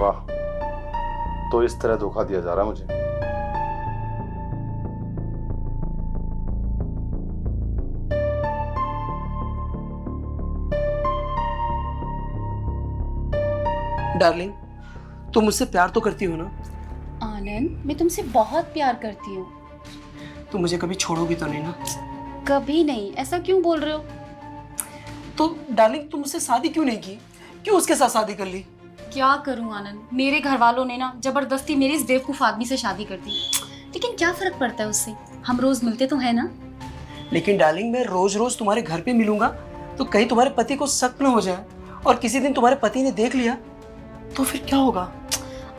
वाह, तो इस तरह धोखा दिया जा रहा है मुझे। डार्लिंग, तुम मुझसे प्यार तो करती हो ना? आनंद, मैं तुमसे बहुत प्यार करती हूँ। तुम मुझे कभी छोड़ोगी तो नहीं ना? कभी नहीं। ऐसा क्यों बोल रहे हो? तो डार्लिंग, तुम मुझसे शादी क्यों नहीं की? क्यों उसके साथ शादी कर ली? क्या करूँ आनंद, मेरे घर वालों ने ना जबरदस्ती मेरी इस बेवकूफ आदमी से शादी कर दी। लेकिन क्या फर्क पड़ता है उससे, हम रोज मिलते तो है ना। लेकिन डार्लिंग, मैं रोज रोज तुम्हारे घर पे मिलूंगा तो कहीं तुम्हारे पति को शक न हो जाए, और किसी दिन तुम्हारे पति ने देख लिया तो फिर क्या होगा?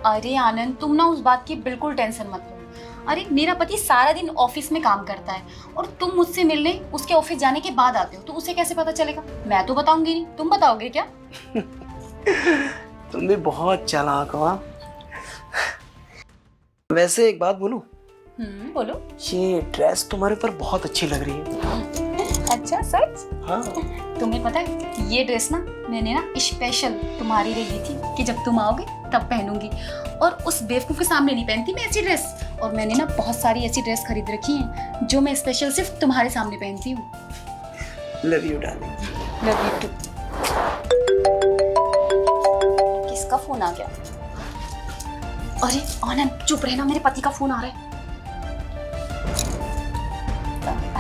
अरे आनंद, तुम ना उस बात की बिल्कुल टेंशन मत लो। अरे मेरा पति सारा दिन ऑफिस में काम करता है और तुम मुझसे मिलने उसके ऑफिस जाने के बाद आते हो, तो उसे कैसे पता चलेगा? मैं तो बताऊंगी नहीं, तुम बताओगे क्या? तुम भी बहुत चालाक हो। हाँ? वैसे एक बात बोलूं? बोलो। ये ड्रेस तुम्हारे ऊपर बहुत अच्छी लग रही है। अच्छा, सच? हाँ। तुम्हें पता है ये ड्रेस ना मैंने ना स्पेशल तुम्हारे लिए ली थी कि जब तुम आओगे तब पहनूंगी, और उस बेवकूफ के सामने नहीं पहनती मैं ऐसी ड्रेस। और मैंने ना बहुत सारी ऐसी ड्रेस खरीद रखी हैं जो मैं स्पेशल सिर्फ तुम्हारे सामने पहनती हूँ। Love you darling. Love you too. किसका फोन आ गया? अरे आनंद चुप रहना, मेरे पति का फोन आ रहा है।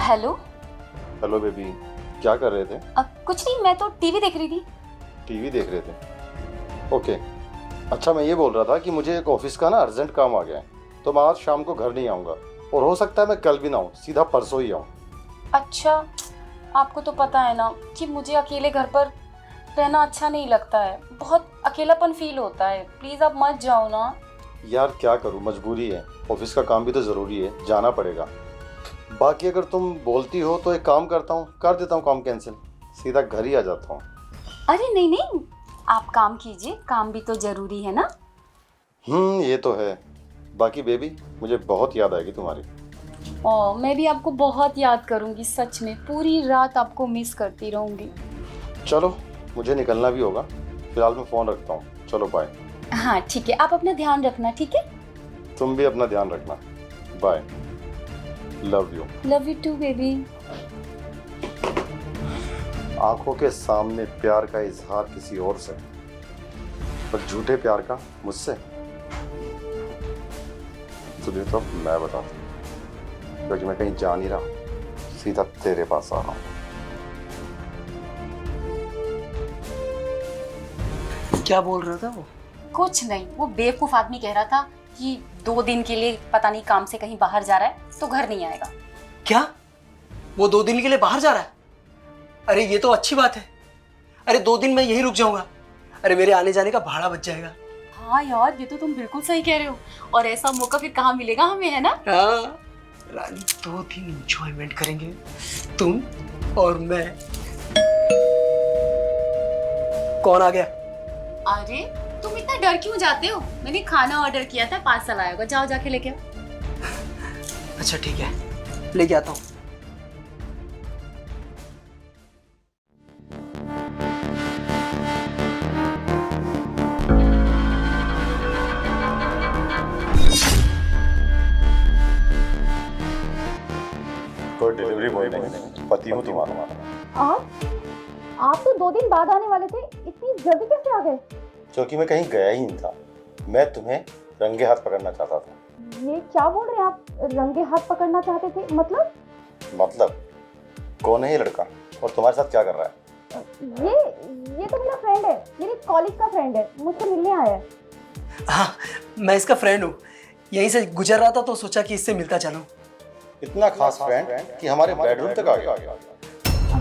हेलो। हेलो बेबी, क्या कर रहे थे? कुछ नहीं, मैं तो टीवी देख रही थी। टीवी देख रहे थे? ओके। अच्छा, मैं ये बोल रहा था कि मुझे एक ऑफिस का ना अर्जेंट काम आ गया है, तो मैं आज शाम को घर नहीं आऊँगा, और हो सकता है मैं कल भी ना आऊँ, सीधा परसों ही आऊँ। अच्छा, आपको तो पता है ना कि मुझे अकेले घर पर रहना अच्छा नहीं लगता है, बहुत अकेलापन फील होता है। प्लीज़ आप मत जाओ ना। यार क्या करूँ, मजबूरी है, ऑफिस का काम भी तो ज़रूरी है, जाना पड़ेगा। बाकी अगर तुम बोलती हो तो एक काम करता हूँ, कर देता हूँ काम कैंसिल, सीधा घर ही आ जाता हूँ। अरे नहीं नहीं, आप काम कीजिए, काम भी तो जरूरी है ना। ये तो है। बाकी बेबी, मुझे बहुत याद आएगी तुम्हारी। मैं भी आपको बहुत याद करूंगी, सच में पूरी रात आपको मिस करती रहूंगी। चलो, मुझे निकलना भी होगा, फिलहाल मैं फ़ोन रखता हूँ। चलो बाय। हाँ ठीक है, आप अपना ध्यान रखना, ठीक है? तुम भी अपना ध्यान रखना। Bye. Love you. Love you too baby. आंखों के सामने प्यार का इजहार किसी और से, पर झूठे प्यार का मुझसे। तुझे तो मैं बताता हूँ, क्योंकि मैं कहीं जा नहीं रहा, सीधा तेरे पास आ रहा हूँ। क्या बोल रहा था वो? कुछ नहीं, वो बेवकूफ आदमी कह रहा था कि 2 दिन के लिए पता नहीं काम से कहीं बाहर जा रहा है तो घर नहीं आएगा। क्या? वो 2 दिन के लिए बाहर जा रहा है? अरे ये तो अच्छी बात है। अरे 2 दिन मैं यहीं रुक जाऊंगा, अरे मेरे आने जाने का भाड़ा बच जाएगा। हाँ यार, ये तो तुम बिल्कुल सही कह रहे हो, और ऐसा मौका फिर कहाँ मिलेगा हमें, है ना? हाँ रानी, 2 दिन एंजॉयमेंट करेंगे तुम और मैं। कौन आ गया? अरे तुम इतना डर क्यों जाते हो? मैंने खाना ऑर्डर किया था, पार्सल आया होगा, जाओ जाके लेके आओ। अच्छा ठीक है, लेके आता हूँ। कोई डिलीवरी बॉय नहीं, पति हूँ तुम्हारा। आप तो 2 दिन बाद आने वाले थे, इतनी जल्दी कैसे आ गए? क्योंकि मैं कहीं गया ही नहीं था, मैं तुम्हें रंगे हाथ पकड़ना चाहता था। ये क्या बोल रहे हैं आप? रंगे हाथ पकड़ना चाहते थे? मतलब कौन है ये लड़का, और तुम्हारे साथ क्या कर रहा है? ये तो मेरा फ्रेंड है, मेरे कॉलेज का फ्रेंड है, मुझसे मिलने आया है। हाँ, मैं इसका फ्रेंड हूँ, यहीं से गुजर रहा था तो सोचा कि इससे मिलता चलूं। इतना खास फ्रेंड कि हमारे बेडरूम तक आ गया।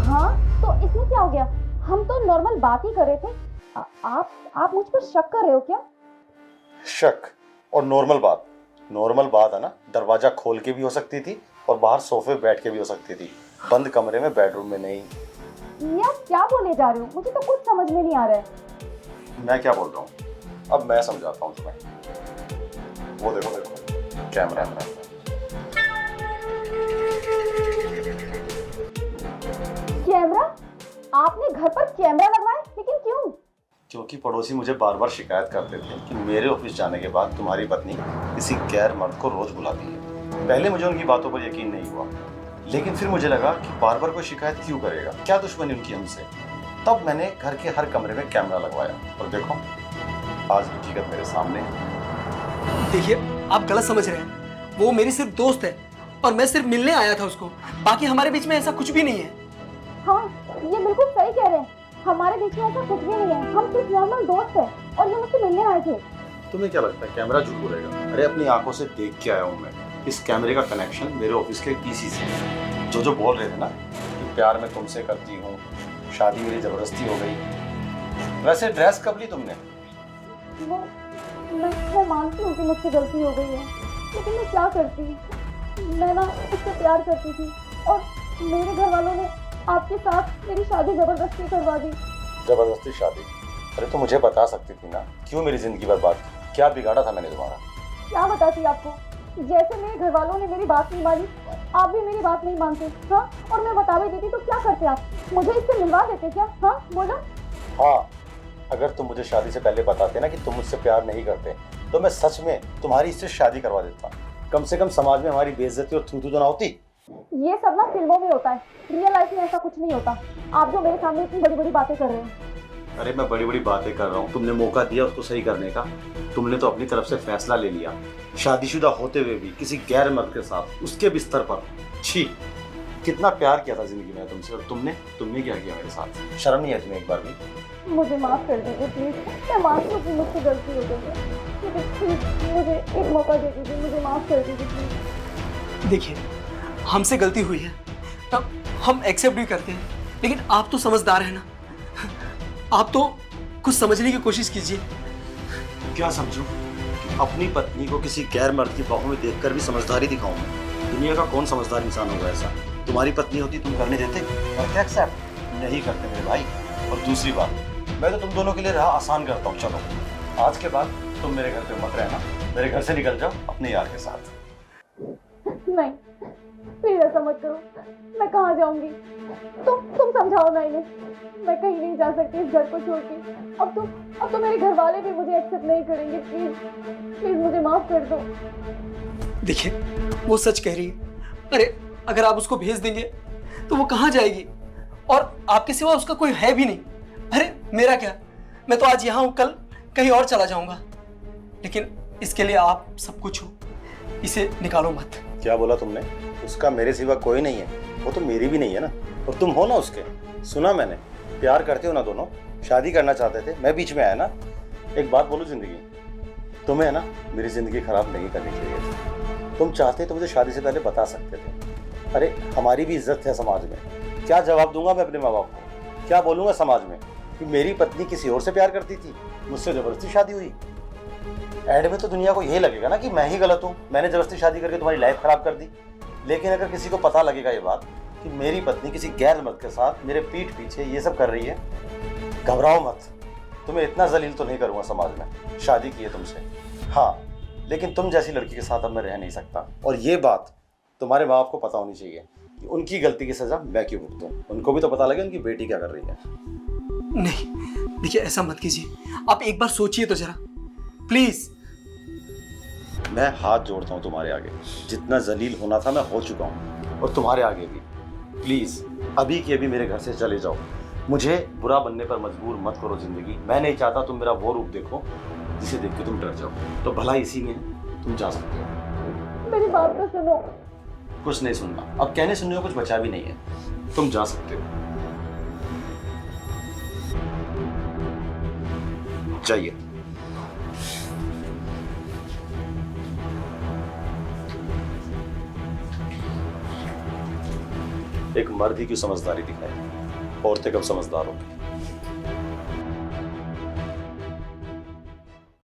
हाँ तो इसमें क्या हो गया? हम तो नॉर्मल बात ही कर रहे थे। आप मुझ पर शक कर रहे हो क्या? शक और नॉर्मल बात है ना, दरवाजा खोल के भी हो सकती थी और बाहर सोफे बैठ के भी हो सकती थी, बंद कमरे में, बेडरूम में नहीं। ये आप क्या बोले जा रहे हो? मुझे तो कुछ समझ में नहीं आ रहा है। मैं क्या बोल रहा हूँ, अब मैं समझाता हूँ तुम्हें। वो देखो कैमरा। कैमरा? आपने घर पर कैमरा लगवाया, लेकिन क्यों? क्योंकि पड़ोसी मुझे बार बार शिकायत करते थे कि मेरे ऑफिस जाने के बाद तुम्हारी पत्नी किसी गैर मर्द को रोज बुलाती है। पहले मुझे उनकी बातों पर यकीन नहीं हुआ, लेकिन फिर मुझे लगा कि बार बार कोई शिकायत क्यों करेगा, क्या दुश्मनी उनकी हमसे। तब मैंने घर के हर कमरे में कैमरा लगवाया और देखो आज हकीकत मेरे सामने है। देखिए, आप गलत समझ रहे हैं। वो मेरी सिर्फ दोस्त है और मैं सिर्फ मिलने आया था उसको। बाकी हमारे बीच में ऐसा कुछ भी नहीं है। हाँ, ये बिल्कुल सही कह रहे हैं। हमारे बीच में ऐसा कुछ भी नहीं है। हम सिर्फ नॉर्मल दोस्त हैं और ये मुझसे मिलने आए थे। तुम्हें क्या लगता है कैमरा झूठ बोलेगा? अरे अपनी आंखों से देख के आया हूँ मैं। इस कैमरे का कनेक्शन मेरे ऑफिस के पीसी से है। जो बोल रहे थे ना कि प्यार मैं तुमसे करती हूँ, शादी मेरी जबरदस्ती हो गई। वैसे ड्रेस कब ली तुमने? वो मैं मानती हूँ कि मुझसे गलती हो गई है, लेकिन मैं क्या करती। मैं ना उससे प्यार करती थी और मेरे घर वालों ने आपके साथ मेरी शादी जबरदस्ती करवा दी। जबरदस्ती शादी? अरे तो मुझे बता सकती थी ना, क्यों मेरी जिंदगी बर्बाद की? क्या बिगाड़ा था मैंने तुम्हारा? क्या बताती आपको? जैसे मेरे घर वालों ने मेरी बात नहीं मानी, आप भी मेरी बात नहीं मानते। हाँ, और मैं बता भी देती तो क्या करते आप? मुझे इससे मिलवा देते क्या? हाँ बोलो। हाँ, अगर तुम मुझे शादी से पहले बताते ना कि तुम मुझसे प्यार नहीं करते, तो मैं सच में तुम्हारी इससे शादी करवा देता। कम से कम समाज में हमारी बेइज्जती और थू थू तो ना होती। ये सब ना फिल्मों में होता है, रियल लाइफ में ऐसा कुछ नहीं होता। आप जो मेरे सामने इतनी बड़ी बड़ी बातें कर रहे हैं। अरे मैं बड़ी बड़ी बातें कर रहा हूँ, तुमने मौका दिया उसको सही करने का। तुमने तो अपनी तरफ से फैसला ले लिया, शादीशुदा होते हुए भी किसी गैर मर्द के साथ, उसके बिस्तर पर। छी, कितना प्यार किया था जिंदगी में तुमसे, और तुमने क्या किया मेरे साथ? शर्म नहीं है तुम्हें एक बार भी? मुझे माफ कर दीजिए प्लीज। मैं मानती हूँ कि मुझसे गलती हो गई है, लेकिन प्लीज मुझे एक मौका दे दीजिए, मुझे माफ कर दीजिए प्लीज। देखिए, हमसे गलती हुई है तब हम एक्सेप्ट भी करते हैं, लेकिन आप तो समझदार हैं ना। आप तो कुछ समझने की कोशिश कीजिए। क्या समझूं? अपनी पत्नी को किसी गैर मर्द की बाहों में देखकर भी समझदारी दिखाऊं मैं? दुनिया का कौन समझदार इंसान होगा ऐसा? तुम्हारी पत्नी होती तुम करने देते? और क्या एक्सेप्ट नहीं करते मेरे भाई। और दूसरी बात, मैं तो तुम दोनों के लिए राह आसान करता हूँ। चलो आज के बाद तुम मेरे घर पे मत रहना, मेरे घर से निकल जाओ अपने यार के साथ। नहीं, प्लीज ऐसा मत करो। मैं कहाँ जाऊंगी? तुम समझाओ ना इन्हें। मैं कहीं नहीं जा सकती इस घर को छोड़ के। अब तो मेरे घर वाले भी मुझे एक्सेप्ट नहीं करेंगे। प्लीज मुझे माफ कर दो। देखिए, वो सच कह रही है। अरे अगर आप उसको भेज देंगे तो वो कहाँ जाएगी? और आपके सिवा उसका कोई है भी नहीं। अरे मेरा क्या, मैं तो आज यहाँ हूँ, कल कहीं और चला जाऊंगा। लेकिन इसके लिए आप सब कुछ हो, इसे निकालो मत। क्या बोला तुमने? उसका मेरे सिवा कोई नहीं है? वो तो मेरी भी नहीं है ना, और तुम हो ना उसके। सुना मैंने, प्यार करते हो ना दोनों, शादी करना चाहते थे, मैं बीच में आया ना। एक बात बोलूं जिंदगी, तुम्हें ना मेरी जिंदगी खराब नहीं करनी चाहिए थी। तुम चाहते तो मुझे शादी से पहले बता सकते थे। अरे हमारी भी इज्जत है समाज में। क्या जवाब दूंगा मैं अपने माँ बाप को? क्या बोलूंगा समाज में कि मेरी पत्नी किसी और से प्यार करती थी, मुझसे जबरदस्ती शादी हुई? एड में तो दुनिया को यही लगेगा ना कि मैं ही गलत हूँ, मैंने जबरदस्ती शादी करके तुम्हारी लाइफ खराब कर दी। लेकिन अगर किसी को पता लगेगा ये बात कि मेरी पत्नी किसी गैर मर्द के साथ मेरे पीठ पीछे ये सब कर रही है, घबराओ मत। तुम्हें इतना जलील तो नहीं करूँगा समाज में। शादी की है तुमसे, हाँ, लेकिन तुम जैसी लड़की के साथ अब मैं रह नहीं सकता। और ये बात तुम्हारे माँ बाप को पता होनी चाहिए कि उनकी गलती की सजा मैं क्यों भुगतूं। उनको भी तो पता लगे उनकी बेटी क्या कर रही है। नहीं, देखिए ऐसा मत कीजिए। आप एक बार सोचिए तो जरा, प्लीज। मैं हाथ जोड़ता हूँ तुम्हारे आगे, जितना जलील होना था मैं हो चुका हूँ, और तुम्हारे आगे भी। प्लीज अभी के अभी मेरे घर से चले जाओ। मुझे बुरा बनने पर मजबूर मत करो जिंदगी। मैं नहीं चाहता तुम मेरा वो रूप देखो जिसे देख के तुम डर जाओ। तो भला इसी में है, तुम जा सकते हो। मेरी बात तो सुनो। कुछ नहीं सुनना, अब कहने सुनने को कुछ बचा भी नहीं है। तुम जा सकते हो, जाइए। एक मर्द ही क्यों समझदारी दिखाए, औरतें कब समझदार होती।